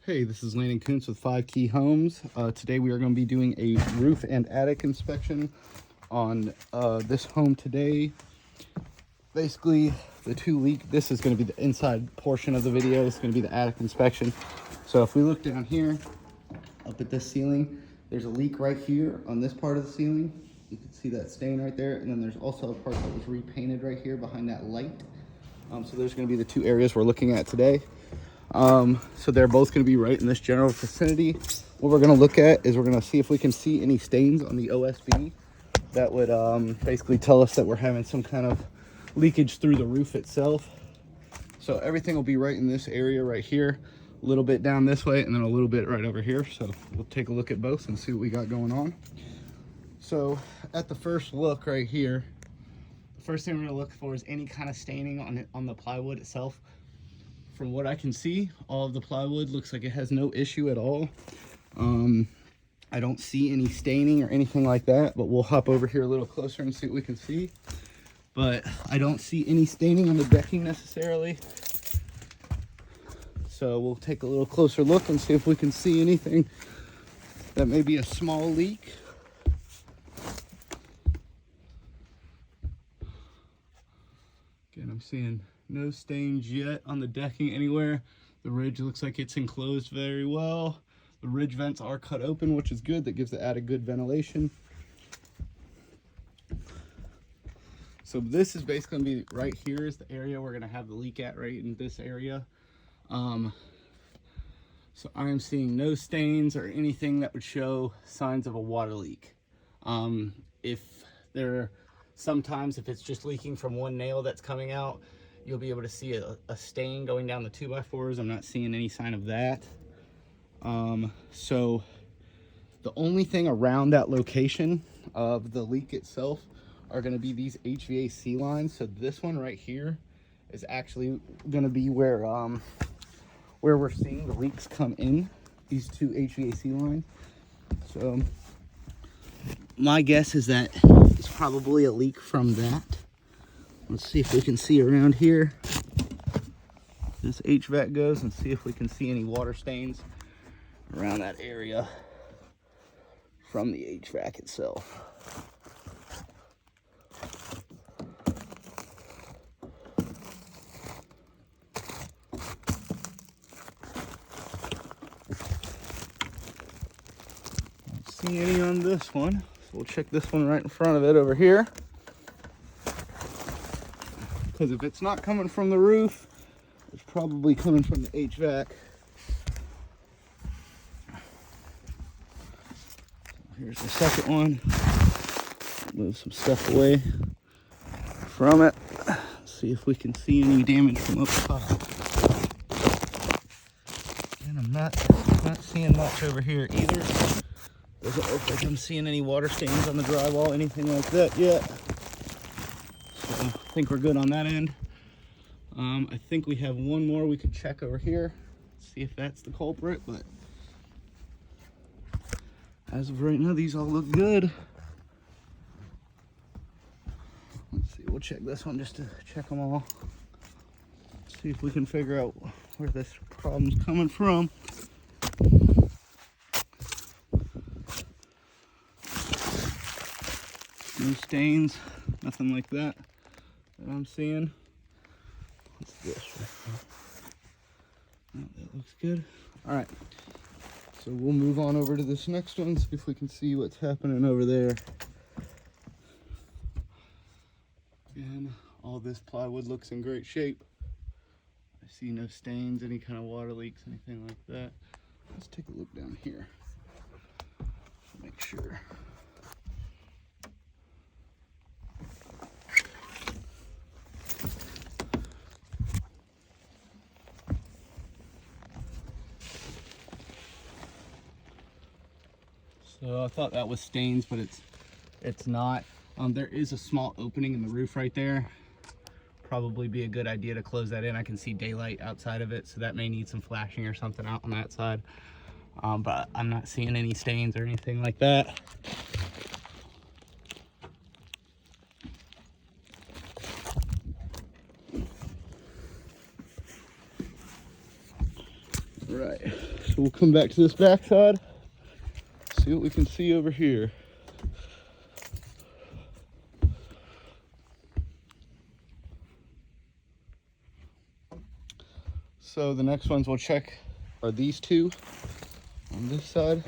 Hey, this is Landon Kuntz with 5 Key Homes. Today we are going to be doing a roof and attic inspection on this home today. Basically, this is going to be the inside portion of the video. It's going to be the attic inspection. So if we look down here, up at this ceiling, there's a leak right here on this part of the ceiling. You can see that stain right there. And then there's also a part that was repainted right here behind that light. So there's going to be the two areas we're looking at today. So they're both going to be right in this general vicinity. What we're going to look at is we're going to see if we can see any stains on the OSB that would basically tell us that we're having some kind of leakage through the roof itself. So everything will be right in this area right here, a little bit down this way, and then a little bit right over here. So we'll take a look at both and see what we got going on. So at the first look right here, the first thing we're going to look for is any kind of staining on the plywood itself. From what I can see, all of the plywood looks like it has no issue at all. I don't see any staining or anything like that, but we'll hop over here a little closer and see what we can see. But I don't see any staining on the decking necessarily. So we'll take a little closer look and see if we can see anything that may be a small leak. Again, I'm seeing no stains yet on the decking anywhere. The ridge looks like it's enclosed very well. The ridge vents are cut open, which is good. That gives the attic good ventilation. So this is basically going to be right here is the area we're going to have the leak at, right in this area. So I am seeing no stains or anything that would show signs of a water leak. Sometimes if it's just leaking from one nail that's coming out, you'll be able to see a stain going down the 2x4s. I'm not seeing any sign of that. So the only thing around that location of the leak itself are going to be these HVAC lines. So this one right here is actually going to be where we're seeing the leaks come in, these two HVAC lines. So my guess is that it's probably a leak from that. Let's see if we can see around here. This HVAC goes and see if we can see any water stains around that area from the HVAC itself. Don't see any on this one. So we'll check this one right in front of it over here. Because if it's not coming from the roof, it's probably coming from the HVAC. Here's the second one. Move some stuff away from it. See if we can see any damage from up top. And I'm not seeing much over here either. Doesn't look like I'm seeing any water stains on the drywall, anything like that yet. So I think we're good on that end. I think we have one more we could check over here, see if that's the culprit, but as of right now, these all look good. Let's see, we'll check this one just to check them all. See if we can figure out where this problem's coming from. No stains, nothing like that I'm seeing. What's this right here? Oh, that looks good. All right, so we'll move on over to this next one, see if we can see what's happening over there. Again, all this plywood looks in great shape. I see no stains, any kind of water leaks, anything like that. Let's take a look down here. Make sure. So I thought that was stains, but it's not. There is a small opening in the roof right there. Probably be a good idea to close that in. I can see daylight outside of it, so that may need some flashing or something out on that side. But I'm not seeing any stains or anything like that. Right, so we'll come back to this back side, see what we can see over here. So the next ones we'll check are these two on this side.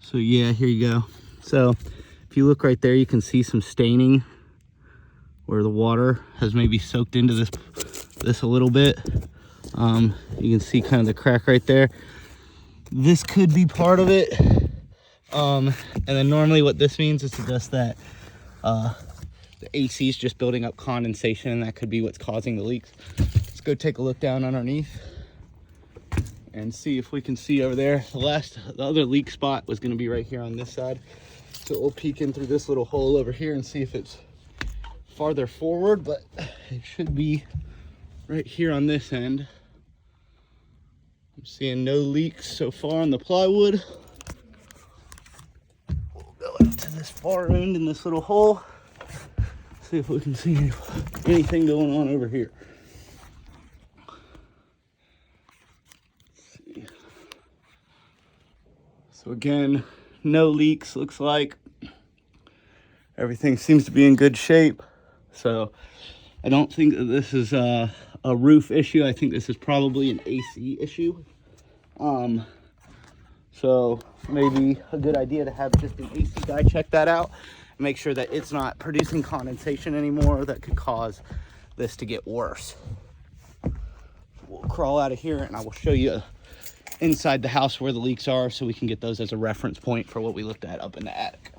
So yeah, here you go. So if you look right there, you can see some staining where the water has maybe soaked into this a little bit. You can see kind of the crack right there. This could be part of it. And then normally what this means is just that the AC is just building up condensation, and that could be what's causing the leaks. Let's go take a look down underneath and see if we can see over there. The other leak spot was going to be right here on this side. So we'll peek in through this little hole over here and see if it's farther forward, but it should be right here on this end. I'm seeing no leaks so far on the plywood. We'll go up to this far end in this little hole. See if we can see anything going on over here. Let's see. So again, no leaks, looks like. Everything seems to be in good shape. So I don't think that this is a roof issue. I think this is probably an AC issue. So maybe a good idea to have just an AC guy check that out. Make sure that it's not producing condensation anymore that could cause this to get worse. We'll crawl out of here and I will show you inside the house where the leaks are so we can get those as a reference point for what we looked at up in the attic.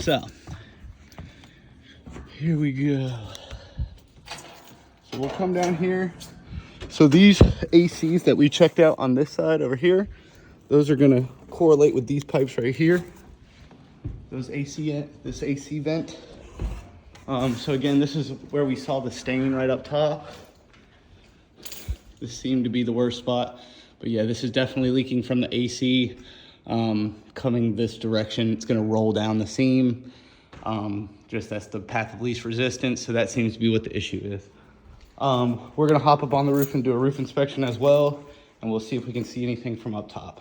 So here we go. So we'll come down here. So these ACs that we checked out on this side over here, those are gonna correlate with these pipes right here. This AC vent. So again, this is where we saw the stain right up top. This seemed to be the worst spot, but yeah, this is definitely leaking from the AC. Coming this direction, it's gonna roll down the seam. Just that's the path of least resistance, so that seems to be what the issue is. We're gonna hop up on the roof and do a roof inspection as well, and we'll see if we can see anything from up top.